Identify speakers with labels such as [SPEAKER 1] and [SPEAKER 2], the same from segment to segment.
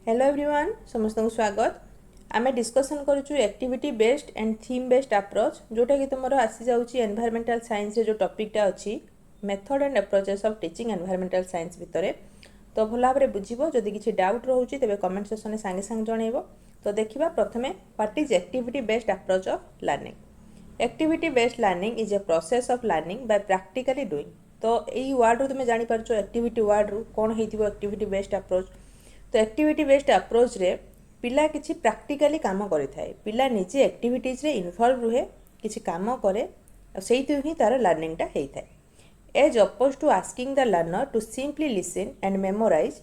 [SPEAKER 1] Hello everyone समस्त को स्वागत। आम डिस्कसन करूँ activity based and theme based approach जोटा कि तुम आसी जाऊँगी एनवायरमेंटल साइंस जो टॉपिकटा अच्छी method and approaches of teaching environmental science भितर। तो भल भाव बुझो जदि किसी डाउट रोचे तेज कमेंट सेक्शन सांगे सांगे जनइब। तो देखा प्रथमे what is activity based approach of learning. Activity based learning is a process of learning by practically doing. तो यही वर्ड तुम जापर एक्टिविटी वर्ड रू कौन हो एक्टिविटी बेस्ड अप्रोच। तो एक्टिविटी बेस्ड अप्रोच रे पिला किसी प्रैक्टिकली काम करें पिला निजे एक्टिविटीज रे इनवॉल्व रुहे किसी काम करे से ही तार लर्निंगटा होता है। As oppose to asking the learner to simply listen and memorise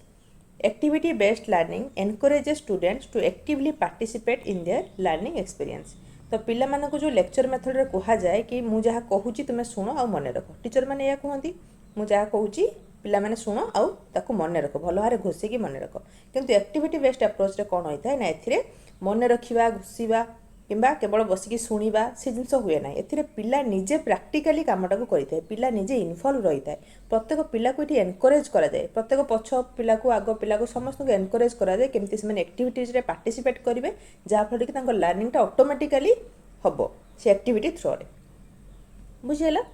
[SPEAKER 1] activity based learning encourages students to actively participate in their learning experience. तो पिला मानक जो लेक्चर मेथड रे कहा जाए कि मु जहाँ कहूँ तुम्हें शुण आ मन रख। टीचर मैंने या कहती मु जहाँ कहूँ पिला माने शुण आउ ताकू मन रख भल भाव घोषिकी मन रख। किंतु एक्टिविटी बेस्ड अप्रोच रे कौन होता है ना ए मन रखा घोषा किंबा केवल बसिकी शुणा से जिन हुए ना ए पिला निजे प्रैक्टिकली कामटा को करें पिला निजे इनवॉल्व रही है। प्रत्येक पिला को ये एनकरेज कराए प्रत्येक पछ पिला को आग पिला को समस्त को एनकरेज कराए केमती से एक्टिविटीज रे पार्टिसिपेट करेंगे जहाँफल कि लर्निंगटा ऑटोमेटिकली हम से एक्टिविटी थ्रो रे बुझीगला।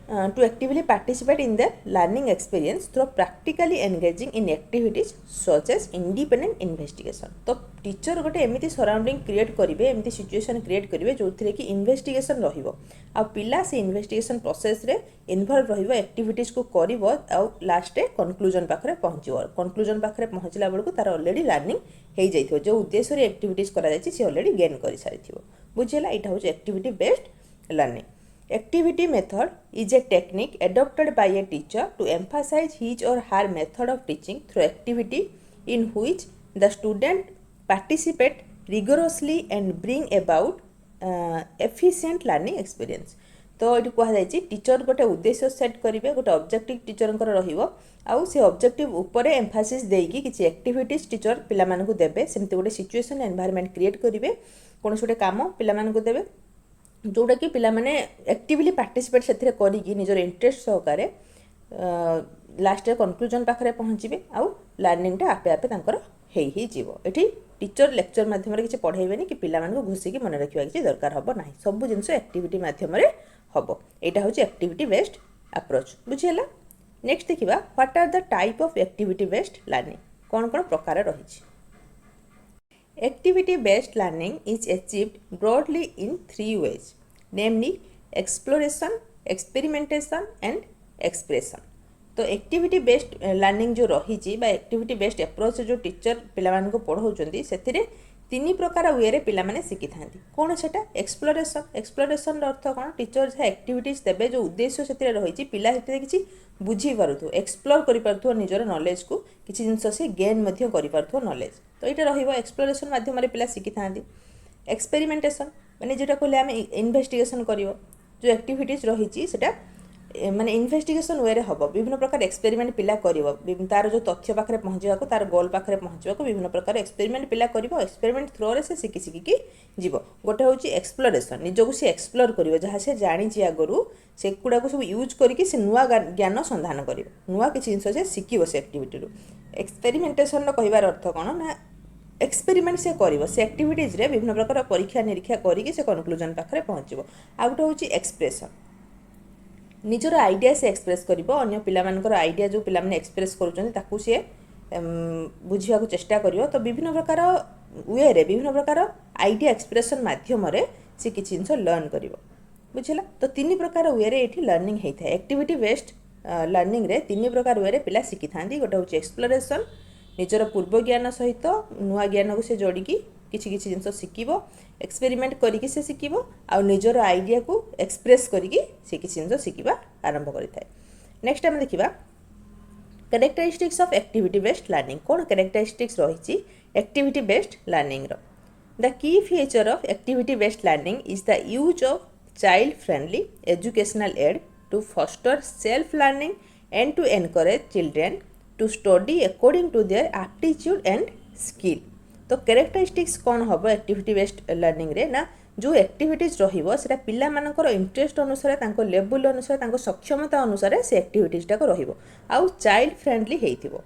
[SPEAKER 1] To actively participate in their learning experience through practically engaging in activities such as independent investigation। तो टीचर गोटे एमती सराउंडिंग क्रिएट करेंगे एमती सिचुएशन क्रिएट करेंगे जो थी कि इन्वेस्टिगेशन रहिबो आ पिला से इन्वेस्टिगेशन प्रोसेस रे इन्वॉल्व रहिबो एक्टिविटीज को करिवो आ लास्ट कंक्लूजन पाखरे पहुंचीबो। कंक्लूजन पाखरे पहुंचला बेलକୁ तार ऑलरेडी लर्निंग हो जाइथिबो जो उद्देश्य रे एक्टिविटीज करा जायछि से ऑलरेडी गेन करि सारिथिबो बुझिला। एटा होछ activity based learning. Activity method is a technique adopted by a teacher to emphasize his or her method of teaching through activity in which the student participate rigorously and bring about efficient learning experience। तो ये कहुई teacher गोटे उद्देश्य set करेंगे गोटे objective teacher आउ से objective उपरे एम्फासिस देकी किसी एक्टिविटीज टीचर पिला मानकु देबे सेमती गोटे सिचुएशन एनवायरनमेंट क्रिएट करेंगे कौन गोटे काम पिला मानकु देबे जोटा कि पिला माने एक्टिवली पार्टिसिपेट से करी निजर इंटरेस्ट सहकारे लास्ट कंक्लूजन पाखरे पहुँचे आउ लर्निंगटा आपे आपे तांकर हेई जीवो। एठी टीचर लेक्चर माध्यम किसी पढ़ेबेनी कि पिला मानकु घुसिकी मन रखिबा किसी दरकार हबो नाही सब जिनस एक्टिविटी माध्यम हबो। एटा होची एक्टिविटी बेस्ड अप्रोच बुझिला। नेक्स्ट देखिबा what are the type of activity based learning कौन कौन प्रकार रही। Activity based learning is achieved broadly in three ways, namely exploration, experimentation and expression। तो एक्टिविटी बेस्ड लर्निंग जो रही एक्टिविटी बेस्ड अप्रोच जो टीचर पिलामान को पढ़ाऊँच से तीन प्रकार वे रे पिला माने शिखी था कौन से एक्सप्लोरेशन। एक्सप्लोरेशन अर्थ कौन टीचर जहाँ एक्टिविटीज देवे जो उद्देश्य से रही पिला किसी बुझी पार्थु एक्सप्लोर कर निजर नॉलेज को किसी जिन से गेन कर नॉलेज। तो ये एक्सप्लोरेशन माध्यम पिला शिखी था। एक्सपेरिमेंटेशन माने जोटा कहले आम इन्वेस्टिगेशन कर जो एक्टिविटीज रही माने इन्वेस्टिगेशन वे हम विभिन्न प्रकार एक्सपेरिमेंट पिला कर तार जो तथ्य पाखे पहुँचा तार गोल पाखे पहुँचा विभिन्न प्रकार एक्सपेरिमेंट पिला कर एक्सपेरिमेंट थ्रो रे से शिखी शिखिकी जीव। गोटे हूँ एक्सप्लोरेशन निजक से एक्सप्लोर कर जहाँ से जानी आगु से गुड़ा सब यूज करके से नुआ ज्ञान संधान कर नुआ किसी जिन से शिखब से एक्टिविटी। एक्सपेरिमेंटेशन कहबार अर्थ कौन ना एक्सपेरिमेंट से कर से एक्टिविटीज रे विभिन्न प्रकार परीक्षा निरीक्षा करके से कंक्लूजन पाखे पहुँचो। आ गोटे हूँ एक्सप्रेशन निजर आइडिया से एक्सप्रेस कर अन्य पिलामानकर आइडिया जो पिला माने एक्सप्रेस करूँ सी बुझा चेष्टा कर। तो विभिन्न प्रकार वे रे विभिन्न प्रकार आइडिया एक्सप्रेशन माध्यम से किसी जिन लर्न कर बुझला। तो तीन प्रकार वे रे ये लर्निंग होता है। एक्टिविटी बेस्ड लर्निंग रे तीन प्रकार वे रे पिला शिखी था गोटे हूँ एक्सप्लोरेशन निजर पूर्व ज्ञान सहित नुआ ज्ञान को से जोड़िकी किसी किसी जिन शिखब एक्सपेरिमेंट करिकी से शिखब आ निजर आइडिया को एक्सप्रेस करिकी से किसी जिन शिखा आरंभ करें। नेक्स्ट आम देखा characteristics of activity based learning कौन कैरेक्टरिस्टिक्स रही एक्टिविटी बेस्ड लर्निंग रो। The key feature of activity based learning is the use of child friendly educational aid to foster self learning and to encourage children to study according to their aptitude and skill. तो characteristics कौन हम activity based learning रे ना जो activities रहा पिला मानकर interest अनुसार लेवल अनुसार सक्षमता अनुसार से एक्टिविटीजटा आउ चाइल्ड फ्रेंडली हो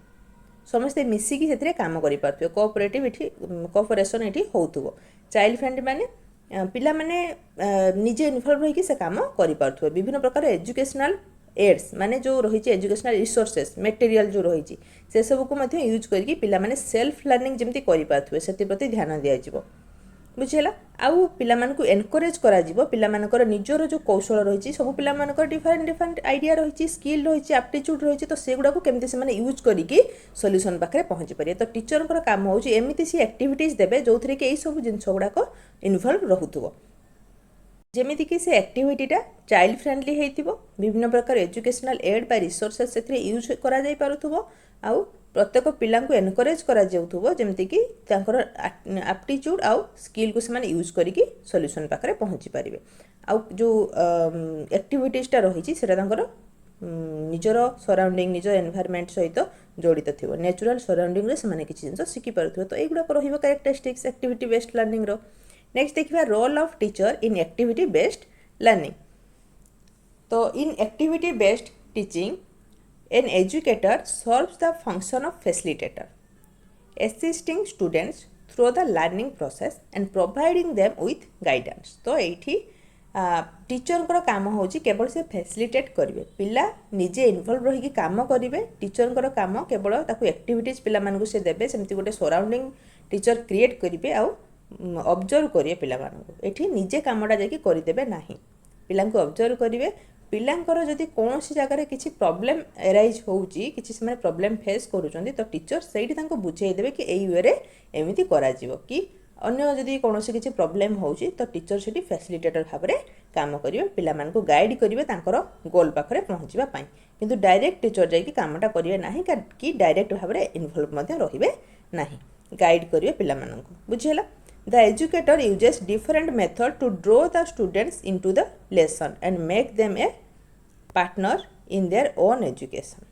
[SPEAKER 1] समस्ते मिसिकी से काम करें कोऑपरेटिव ये कोऑपरेशन ये होथुव चाइल्ड फ्रेंडली माने पिला माने निजे इनवॉल्व रही से काम करें विभिन्न प्रकार एजुकेशनल एड्स माने जो रही एजुकेशनल रिसोर्सेस मटेरियल जो रही से सब को यूज करके पिला माने सेल्फ लर्निंग जमती करें से प्रति ध्यान दिज्व बुझीगला आउ पिलामानकु एनकरेज करा जीवो पिलामानकर निजर जो कौशल रही सब पिलामानकर डिफरेंट डिफरेंट आइडिया रही स्किल रही एप्टीट्यूड रही तो सेगुड़ा को केमती से यूज करके सॉल्यूशन पाखे पहुँची पारे तो टीचर काम होची एमिति सी एक्टिविटीज देबे जो थरे के एई सब जिंस गुड़ाक इनवॉल्व रहउथुबो जेमिति कि से एक्टिविटीटा चाइल्ड फ्रेंडली हेइथिबो विभिन्न प्रकार एजुकेशनल एड बाय रिसोर्सेस से यूज करा जाई पारुथुबो आउ प्रत्येक पिला को एनकरेज करा जाउथुबो जेमति कि तांकर एप्टीट्यूड आउ स्किल को से यूज करके सॉल्यूशन पाखे पहुँची पारे आउ जो एक्टिविटीजटा रही सेटा तांकर निजर सराउंडिंग निजर एनवायरनमेंट सहित जड़ित थी नेचुरल सराउंडिंग से किसी जिन शिखि पारे तो युवाक रैरेक्टरिस्टिक्स एक्टिविटी बेस्ड लर्निंग रो नेक्स्ट देखिए role of teacher in activity based learning तो in activity based teaching an educator serves the function of facilitator assisting students through the learning process and providing them with guidance तो एठी teacher काम होची केवल से facilitate करेंगे पिला निजे इनवॉल्व रही काम करेंगे टीचर काम केवल ताकू एक्टिविटीज पिला मानकु से देबे सेमती गोटे सराउंडिंग टीचर क्रिएट करेंगे आउ ऑब्जर्व करेंगे पिला मानकु एठी निजे कामटा जाकी करदेबे नाही पिला को ऑब्जर्व करेंगे पिलांकर जदि कौन सी जगह किसी प्रॉब्लम एराइज होउची किसी से प्रॉब्लम फेस करूछंती तो टीचर सेठी तांको बुझाई देबे कि एई वे रे एमिति करा जीवो कि अन्य जदि कौन सी किसी प्रॉब्लम होउची तो टीचर सेठी फैसिलिटेटर भाव में काम करेंगे पिला मानकु गाइड करेंगे तांकर गोल पाखरे पहुँचवा पाई किंतु डायरेक्ट टीचर जाकि कामटा करेंगे नाही कि डायरेक्ट भाव में इनवॉल्व मध्य रहिबे नाही गाइड करेंगे पिला मानकु बुझियला The educator uses different methods to draw the students into the lesson and make them a partner in their own education.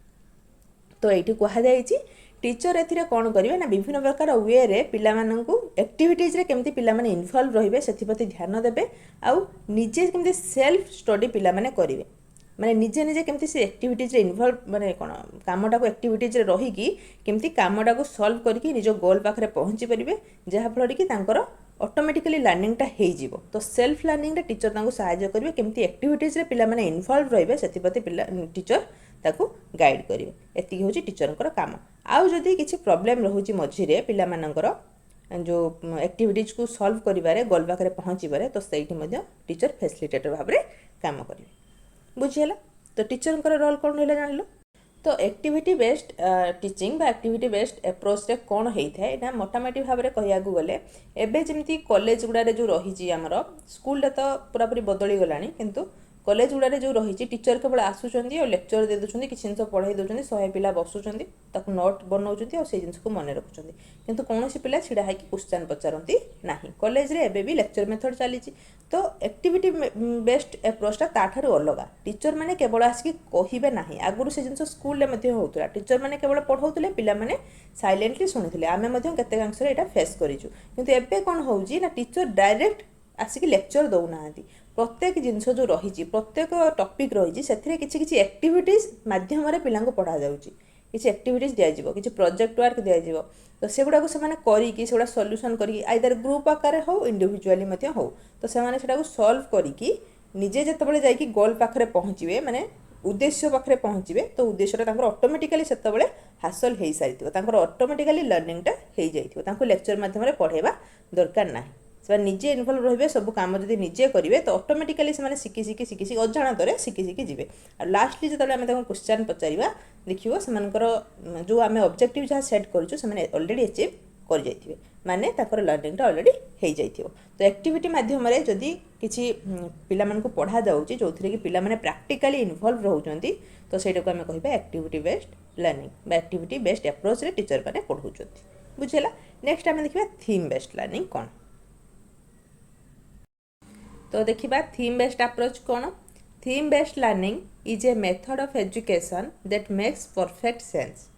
[SPEAKER 1] तो ये कहुई टीचर ए कौन करेंगे ना विभिन्न प्रकार वे रे पिला माननकु एक्टिविटीज रे केमती पिला माने इनवॉल्व रहिबे सेथिप्रति ध्यान देबे आउ निजे केमती सेल्फ स्टडी पिला माने करिवे माने निजे निजे केमती से एक्टिविटीज रे इनवॉल्व माने कोन कामटा को एक्टिविटीज रे रही कि केमती कामटा को सॉल्व करके निज गोल पाखरे पहुँची परिबे जहा फल कि तांकर ऑटोमेटिकली लर्निंगटा हो जीवो तो सेल्फ लर्निंग रे टीचर तांको सहायता करिवे केमती एक्टिविटीज रे पिला माने इनवॉल्व रहिबे सेथिप्रति पिला टीचर ताको गाइड करिवे एति होची टीचरकर काम आउ जदि किछि प्रॉब्लम रहुची मझिरे पिला मानकर जो एक्टिविटीज को सॉल्व करिवारे गोल पाखरे पहुँची पारे तो सेठी मध्ये टीचर फैसिलिटेटर भाव में काम करिवे बुझीगला तो टीचर रोल कौन रहा जान तो एक्टिविटी बेस्ड टीचिंग बा एक्टिविटी बेस्ड एप्रोच रे कौन होता है ना मोटामोटी भाव में कहया गले एबे जमती कॉलेज गुड़ारे जो रही आमर स्कूल तो पूरापूरी बदली गलानी किंतु कॉलेज गुड़ारे जो रही टीचर केवल आसुँच और लेक्चर दे दूसरी किसी जिन पढ़ाई दूसरी 100 पिला बसुँच ताकू नोट बनाऊँच और से जिन को मन रखुच्च किंतु कौन पिला छिड़ा है क्वेश्चन पचारती ना कॉलेज रे एबे भी लेक्चर मेथड चली तो एक्टिविटी बेस्ड एप्रोचटा ताठारू अलग टीचर मैंने केवल आसिक कहे ना आगुरी से जिन स्कूल होता टीचर मैंने केवल पढ़ाऊले पिलाने साइलेंटली शुणुले आम केते अंश यहाँ फेस करूँ किंतु एबे कौन होउची ना टीचर डायरेक्ट आसिक लेक्चर दौना प्रत्येक जिनस जो रही प्रत्येक टॉपिक रही से किसी एक्टिविटीज मध्यम पिला पढ़ा जाऊँगी किसी एक्टिविटीज दिज्व किसी प्रोजेक्ट वर्क दिज्व तो सेगुड़ा से करी सेगुड़ा सॉल्यूशन करी आइदर ग्रुप आकार हो इंडिविजुअली हो तो से सॉल्व करी निजे जितेबाला जाकि गोल पाखरे पहुँचे माने उद्देश्य पाखरे पहुँचे तो उद्देश्य ऑटोमेटिकली से हासिल हो सारी ऑटोमेटिकली लर्निंगटा हो जाए लेक्चर मध्यम पढ़ेवा दरकार ना से निजे इनवॉल्व रहिबे सब काम जदि निजे करेंगे तो ऑटोमेटिकली से शिखी अजाणत शिखी जी और लास्टली जो आम क्वेश्चन पचारा देखिए से जो आम ऑब्जेक्टिव जहाँ सेट करें ऑलरेडी अचीव कर जाइए माने ताकर लर्निंगटा ऑलरेडी हो जाइए तो एक्टिविटी मध्यम जदि किसी पिला मानकु पढ़ा जाउची जो कि पिला माने प्रैक्टिकली इनवॉल्व रहउचंती तो सेटा को आम कहबा एक्टिविटी बेस्ड लर्निंग बा एक्टिविटी बेस्ड अप्रोच रे टीचर माने पढ़ाउचंती बुझेला नेक्स्ट आम देखिबा थीम बेस्ड लर्निंग कौन तो देखिबा थीम बेस्ड अप्रोच कौन theme based learning is a method of education that makes perfect sense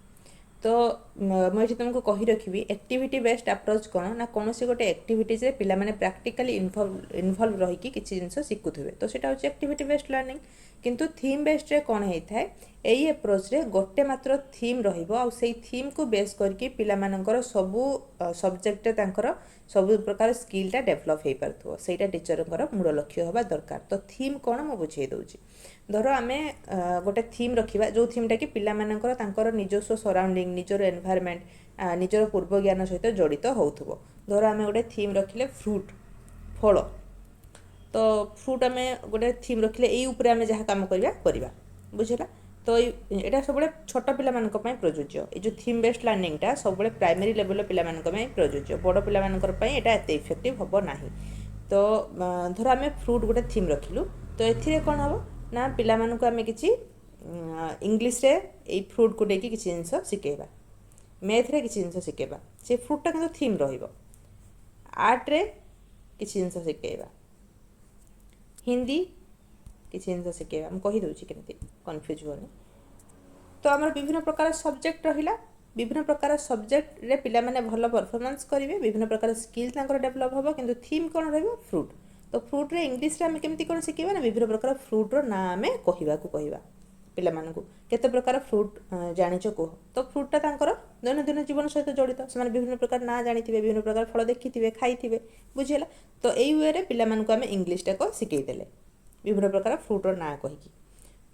[SPEAKER 1] तो मुझे तुमको कही रखी एक्टिविटी बेस्ड अप्रोच कौन ना कौन सी गोटे एक्टिविटीज पे पे प्राक्टिकली इनवल्व रही किसी जिन शिखुवे तो सीटा हूँ एक्टिविटी बेस्ड लर्निंग किंतु थीम बेस्ड रे कौन होता है यही अप्रोच रे गोटे मात्र थीम रही थीम को बेस करके पिलामानंकर सबू सब्जेक्ट सब प्रकार स्किलटा डेभलप हो पार्थो सेटा टीचर मूल लक्ष्य होगा दरकार तो थीम कौन मुझे बुझे दूसरी धर आम गोटे थीम रखा जो थीमटा कि पिलामानंकर निजस्व सराउंडिंग निजर एनवायरमेंट निजर पूर्व ज्ञान सहित जड़ित होथुबो धर आम गोटे थीम रखिले फ्रूट फल तो फ्रूट आम गोटे थीम रखिले यही उपरे आम जहाँ काम करवा बुझेगा तो यहाँ सब छोट पिला प्रযোज्य ये जो थीम बेस्ड लर्निंगटा सब प्राइमरी लेवल पिला प्रযোज्य बड़ पिला यहाँ एत इफेक्टिव हम ना तो धर आम फ्रूट गोटे थीम रखिलु तो ये कौन हम ना पिला आम कि इंग्लीश रे ये फ्रूट को लेकिन किसी जिनस शिखेबा मैथ रे किसी जिनस शिखेबा से फ्रूटा किंतु थीम रहिबो आर्ट रे किसी जिनस शिखेबा हिंदी किसी जिनस शिखेबा हम कही दूची केमती कन्फ्यूज होनी तो आम विभिन्न प्रकार सब्जेक्ट रहिला विभिन्न प्रकार सब्जेक्ट रे पिला माने भल परफॉर्मेंस करेंगे विभिन्न प्रकार स्किल डेभलप हम किंतु थीम कौन रहिबो फ्रूट तो फ्रूट रे इंग्लीश रे आम केमती कौन शिखेबा ना विभिन्न प्रकार फ्रूट रो ना आम कहवा पिला मानकु केते प्रकार फ्रूट जानिच कह तो फ्रूटा तांकर दैनंदिन जीवन सहित जड़ित से विभिन्न प्रकार ना जानी विभिन्न प्रकार फल देखी खाई बुझेगा तो यही वे रे पिला मानकु आम इंग्लीशटा को शिखेदेले विभिन्न प्रकार फ्रूटर ना कहीकि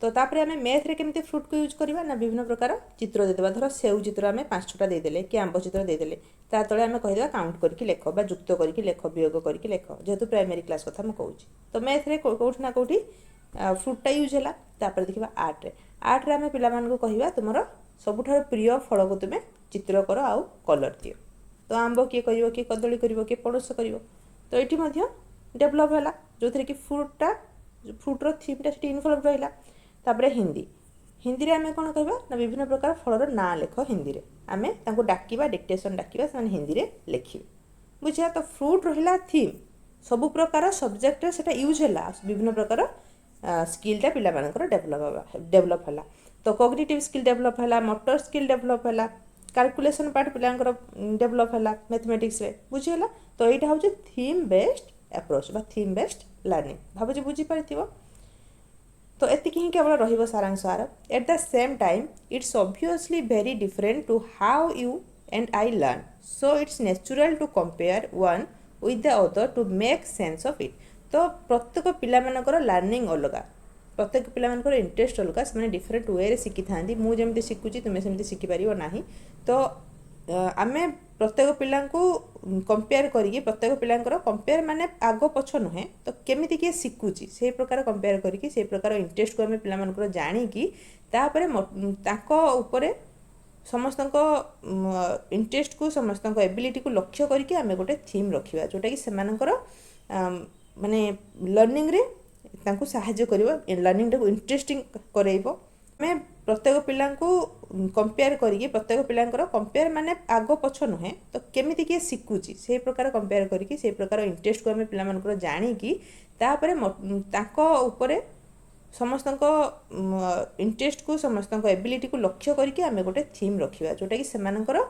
[SPEAKER 1] तो तापर आम मैथ रे केमती फ्रूट को यूज करवा ना विभिन्न प्रकार चित्र देदेबा धर सेउ चित्र आम 5-6टा देदेले कि आंब चित्र देदेले ता तले आम कहीदेबा काउंट करके लेख बा जुक्त करके लेख वियोग करके लेख जेहेतु प्राइमरी क्लास कथा मुझे कहूँ तो मैथ रे कौटी ना कौटी फ्रूटा यूज है तापर देखा आर्ट रे आम पिला मानकु कहवा तुमर सबुठार प्रिय फल को तुम्हें चित्र कर आउ कलर दियो तो आंब किए कर किए कदली कर किए पणस कर तो ये डेभलप है जो थी कि फ्रूटर थीमटा से इनवल्व रहा तापर हिंदी हिंदी आम कौन कहवा ना विभिन्न प्रकार फलर ना लेख हिंदी रे आम डाकिबा डिक्टेशन डाकिबा से हिंदी रे लिखे बुझा तो फ्रूट रहा थीम सबु प्रकार सब्जेक्ट से यूज है विभिन्न प्रकार स्किलटा पिला डेभलप है तो कॉग्निटिव स्किल डेभलप है मोटर स्किल डेभलप है कैलकुलेशन पार्ट पिलांकर डेभलप है मैथमेटिक्स रे बुझीगला तो यहाँ हूँ थीम बेस्ड अप्रोच बा थीम बेस्ड लर्निंग भावुँ बुझीपार तो एतिक ही केवल रहिबो सारांश आर at the same time it's obviously very different to how you and I learn so it's natural to compare one with the other to make sense of it तो प्रत्येक पिलामानकर लर्निंग अलग प्रत्येक पिलामानकर इंटरेस्ट अलग से डिफरेंट वे रे शिखी था मुझे शिखुची तुम्हें सेमती शिखिपार ना तो आम प्रत्येक पिला कंपेयर करी प्रत्येक पिलांकर कंपेयर माने आग पछ नुहे तो केमिति किए शिखुची से प्रकार कंपेयर करी से प्रकार इंटरेस्ट को आम पिलामानकर जाणिकी तापर उपरे समस्त इंटरेस्ट को समस्त एबिलिटी को लक्ष्य करके आम गोटे थीम रखा जोटा कि सेमानकर माने लर्निंग रे तांको साहाय्य करिवो लर्निंग टाको इंटरेस्टिंग करइबो मैं प्रत्येक पिला कंपेयर करी प्रत्येक पिलांकर कंपेयर माने आग पछ नुहे तो केमिति किए शिखुची से प्रकार कंपेयर करी से प्रकार इंटरेस्ट को आम पिलामानकर जाणिकी तापर उपरे समस्त इंटरेस्ट को समस्त एबिलिटी को लक्ष्य करके आम गोटे थीम रखा जोटा कि सेमानकर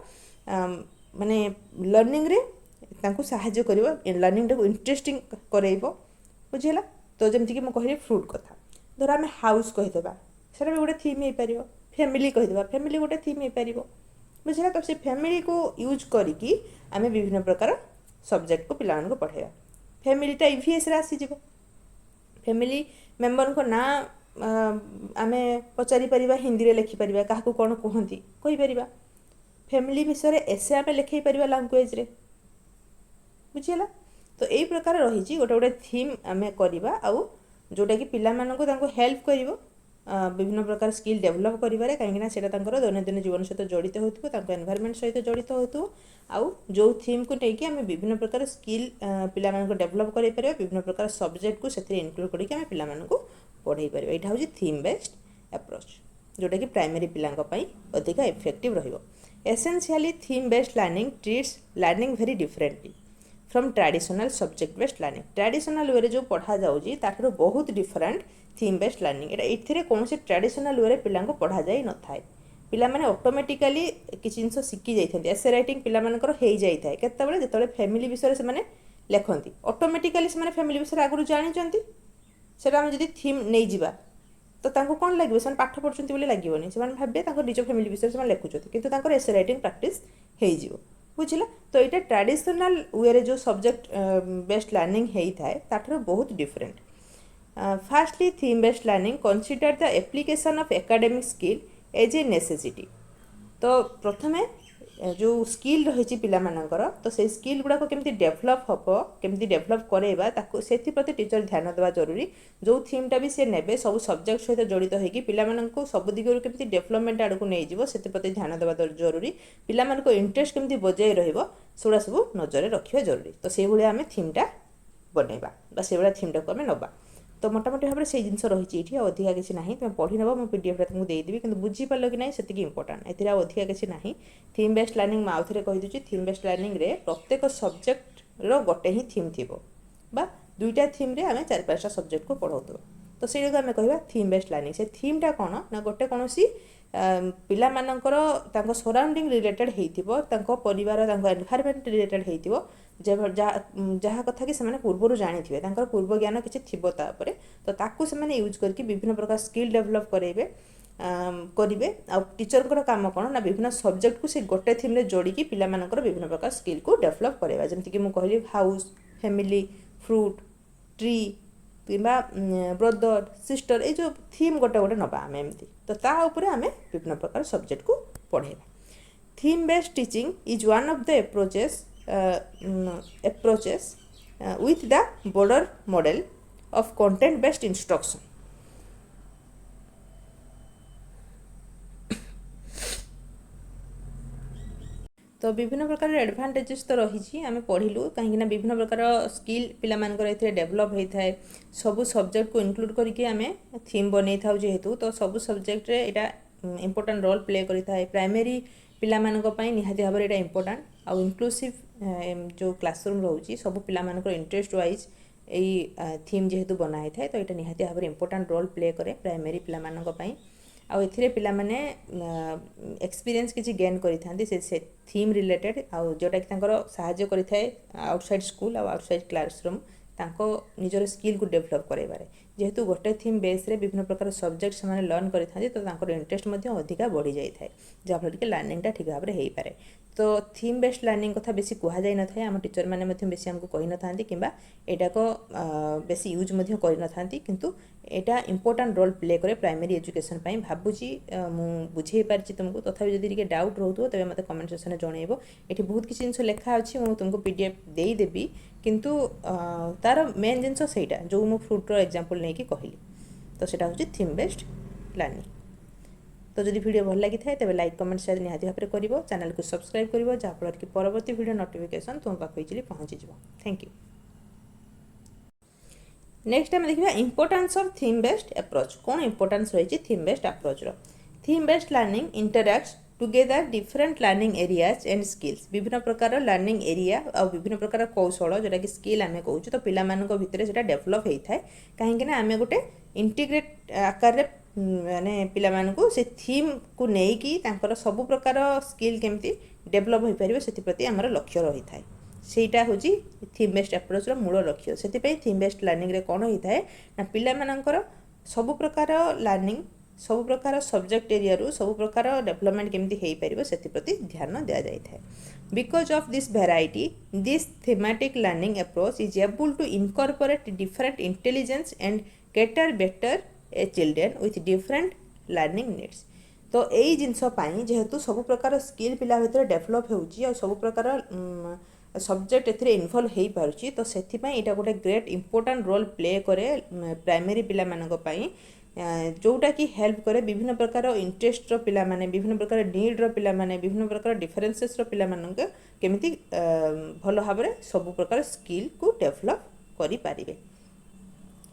[SPEAKER 1] माने लर्निंग रे तांको साहाय्य करिवो लर्निंग टाको इंटरेस्टिंग करइबो बुझिला तो जमती कि मैं कहली फ्रूट कथा धर आम हाउस कहीदेबा सेटा भी गोटे थीम हो पार फैमिली कहीदेबा फैमिली गोटे थीम हो पार बुझिला तो से फैमिली को यूज करिकी आम विभिन्न प्रकार सब्जेक्ट को पिला पढ़ाइबा फैमिलीटा ईवीएस रे आसीजिवो फैमिली मेम्बर को ना आम पचारि परिबा हिंदी रे लिखि परिबा काहाकू कोन कहंती कहि परिबा फैमिली विषय एसे आम लिखि परिबा लैंग्वेज रे बुझीगला तो यही प्रकार रही गोटे गोटे थीम आम करवा आउ जोटा कि पिला मानकु तांको हेल्प करिवो विभिन्न प्रकार स्किल डेभलप करिबारे काहेकि सेटा तांकर दैनंदिन जीवन सहित जड़ित होथुबो तांको एनवायरनमेंट सहित जड़ित होथुबो आउ जो थीम को लेकिन आम विभिन्न प्रकार स्किल पिला मानकु डेभलप करि परिबा विभिन्न प्रकार सब्जेक्ट को सेथिरे इनक्लूड करके आम पिला मानकु पढ़ाई परिबा एटा होची थीम बेस्ड अप्रोच जोटा कि प्राइमरी पिलांक पई अधिक इफेक्टिव रहिबो essentially theme based learning treats learning very differently from traditional subject based learning traditional way जो पढ़ा जाऊँगी ताठू बहुत डिफरेंट थीम बेस्ड लर्निंग ये कौन से ट्रेडिशनल वे पिला पढ़ा जाए न थाए ପିଲାମାନେ ଅଟୋମେଟିକାଲି କିଛି ଜିନିଷ ଶିଖି ଯାଇଥାନ୍ତି। ଏସେ ରାଇଟିଂ ପିଲାମାନଙ୍କର ହେଇଯାଇଥାଏ କେତେବେଳେ, ଯେତେବେଳେ ଫ୍ୟାମିଲି ବିଷୟରେ ସେମାନେ ଲେଖନ୍ତି। ଅଟୋମେଟିକାଲି ସେମାନେ ଫ୍ୟାମିଲି ବିଷୟରେ ଆଗରୁ ଜାଣିଛନ୍ତି। ସେଟା ଆମେ ଯଦି ଥିମ୍ ନେଇଯିବା ତ ତାଙ୍କୁ କ'ଣ ଲାଗିବ, ସେମାନେ ପାଠ ପଢ଼ୁଛନ୍ତି ବୋଲି ଲାଗିବନି। ସେମାନେ ଭାବିବେ ତାଙ୍କ ନିଜ ଫ୍ୟାମିଲି ବିଷୟରେ ସେମାନେ ଲେଖୁଛନ୍ତି, କିନ୍ତୁ ତାଙ୍କର ଏସେ ରାଇଟିଂ ପ୍ରାକ୍ଟିସ୍ ହେଇଯିବ। ବୁଝିଲା? ତ ଏଇଟା ଟ୍ରାଡ଼ିସନାଲ୍ ୱେରେ ଯେଉଁ ସବଜେକ୍ଟ ବେସ୍ଡ ଲର୍ଣ୍ଣିଂ ହେଇଥାଏ ତାଠାରୁ ବହୁତ different. Firstly, theme-based learning consider the application of academic skill as a necessity. तो प्रथमे जो स्किल रही पिलामानंकर तो से स्किल गुड़ाक केमती डेभलप हम, केमती डेभलप करेबा ताको सेथि प्रति टीचर ध्यान देवा जरूरी। जो थीमटा भी से नेबे सब सब्जेक्ट सहित जड़ित होगी पिलामानंको सब दिगरु केमती डेभलपमेंट आड़ को नहीं जीवो सेथि प्रति ध्यान देवा जरूरी। पिलामानंको इंटरेस्ट केमती बजाय रहिबो सेडा सब नजर रखिबा जरूरी। तो से भलिया हमें थीमटा बनेबा बा से भलिया थीमटा को हमें नबा। तो मोटामोटी भाव में से जिन रही ये अधिका किसी ना तुम पढ़ी नब मुझे पीडीएफ तुमको देदेवी कि बुझीपार कि ना से इंपोर्टाट ए अधिका किसी ना। थीम बेस्ड लर्निंग आउ थे कहीदे थीम बेस्ड लर्निंग रे प्रत्येक सब्जेक्ट गोटे ही थीम थी बा दुईटा थीम रे आम 4-5टा सब्जेक्ट को पढ़ाऊ। तो से आम कह थीम बेस्ड लर्निंग से थीमटा कौन ना गोटे कौन सी पिलामानंकर तांको सराउंडिंग रिलेटेड हेइथिबो, तांको परिवार तांको एनवायरनमेंट रिलेटेड हेइथिबो, जहाँ कथा कि से पूर्वर जानी तांकर पूर्व ज्ञान किसी थिबो तापरे। तो ताकू से यूज करके विभिन्न प्रकार स्किल डेभलप करेबे करेंगे। आ टीचर काम कौन ना विभिन्न सब्जेक्ट को से गोटे थीम रे जोड़िकी पिलामानंकर विभिन्न प्रकार स्किल को डेभलप करेबा। जेमति कि मु कहली हाउस, फैमिली, फ्रूट, ट्री किंबा ब्रदर, सिस्टर, ये जो थीम गोटे गोटे नबा आम एमती। तो ता उपरे आमे विभिन्न प्रकार सब्जेक्ट को पढ़ेबा। Theme based teaching is one of the approaches with the broader model of content based instruction. तो विभिन्न प्रकार एडभांटेजेस तो रही आम पढ़िलु कहीं विभिन्न प्रकार स्किल पिलामानकर डेभलप होता है। सबू सब्जेक्ट को इनक्लूड करके आम थीम बन था जेहेतु तो सबू सब्जेक्ट रे एटा इम्पोर्टेंट रोल प्ले करता है। प्राइमरी पिलामानक पई निहाती भाव में इम्पोर्टेंट आउ इनक्लूसिव जो क्लासरूम रोची सब पिलामानकर इंटरेस्ट वाइज यही थीम जेहेतु बनाई थाए तो यहाँ निहाती भाव में इम्पोर्टेंट रोल प्ले करे प्राइमरी पिलामानक पई। आउ एथिरे पिलामाने एक्सपीरियंस किसी गेन करि से थीम रिलेटेड आउ जोटा कि तांकर सहाय्य करिथाए आउटसाइड स्कूल आउ आउटसाइड क्लासरूम तांको निजर स्किल को डेभलप कराइबारे। जेहेतु गोटे थीम बेस रे विभिन्न प्रकार सब्जेक्ट से लर्न करि तो तांकर इंटरेस्ट अधिका बढ़ी जाए जहाँफल कि लर्निंगटा ठीक भाव में हो पाए। तो थीम बेस्ड लर्निंग कथा बेसी कह जाई न थाए। आम टीचर मैंने बेसी आमको कही न थांती किंबा एटा को बेसी यूज कर न थांती, किंतु एटा इम्पोर्टेंट रोल प्ले करे प्राइमरी एजुकेशन पई। भाबुची मु बुझे पारछि तुमको, तथापि जदि टिके डाउट रहउतो तबे मते कमेंट सेक्शन में जणैबो। एठी बहुत किछि जिंस लेखा अछि, मु तुमको पीडीएफ देई देबी, किंतु तार मेन जिंस सेटा जो मु फ्रूट रो एग्जांपल नै कि कहली तो सेटा होछि थीम बेस्ड लर्निंग। तो जदि वीडियो भल लगी थाए तबे लाइक कमेंट शेयर निहाती भाव में करिवो, चैनल को सब्सक्राइब करिवो जहाँफल कि परवर्ती वीडियो नोटिफिकेशन तुम पाखु इजिली पहुँची जिवो। Thank you. नेक्स्ट आम देखा importance of theme based approach. कौन इंपोर्टेंस रही थीम बेस्ड अप्रोच रो? Theme based learning interacts together different learning areas and skills. विभिन्न प्रकार लर्निंग एरिया और विभिन्न प्रकार कौशल जोटा कि स्किल आम कहूँ तो पिलामानक भितर से डेभलप होता है। कहीं आम गोटे इंटीग्रेट आकार माने पिलामानकु से थीम को नेकी तांकर सब प्रकार स्किल केमती डेभलप हो पारिबो सेति प्रति हमर लक्ष्य रही थाए। सेटा होची थीम बेस्ड अप्रोच रो मूल लक्ष्य। सेति पई थीम बेस्ड लर्निंग रे कोन होई थाए ना पिलामानकर सब प्रकार लर्निंग सब प्रकार सब्जेक्ट एरिया रू सब प्रकार डेभलपमेंट केमती हेई पारिबो सेति प्रति ध्यान दिया जाय थाए। Because of this variety this thematic learning approach is able to incorporate different intelligence and cater better a children with different learning needs. तो यही जिनस जेहेतु सब प्रकार स्किल पिला भीतर डेभलप होउची और सब प्रकार सब्जेक्ट एथिरे इन्वॉल्व हो पारुची। तो सेथिपई एटा गोटे ग्रेट इंपोर्टेंट रोल प्ले करे प्राइमरी पिला मानक पई, जोटा कि हेल्प करे विभिन्न प्रकार इंटरेस्ट रो पिला माने, विभिन्न प्रकार नीड रो पिला माने, विभिन्न प्रकार डिफरेंसेस रो पिला मानक केमिति भलो भाबरे सब प्रकार स्किल को डेभलप करि पारिबे।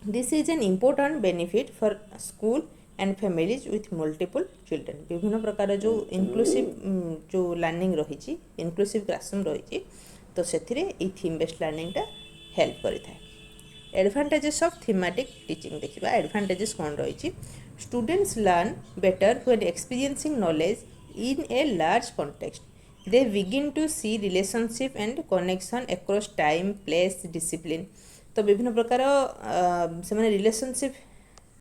[SPEAKER 1] This is an important benefit for school and families with multiple children. विभिन्न प्रकार जो इनक्लूसिव जो लर्निंग रही इनक्लूसिव क्लासरूम रही तो से थीम बेस्ड लर्निंगटा हेल्प करें। एडभांटेजेस ऑफ थीमेटिक टीचिंग देखा। एडभांटेजेस कौन रही? Students learn better when experiencing knowledge in a large context. They begin to see relationship and connection across time, place, discipline. तो विभिन्न प्रकार से रिलेशनशिप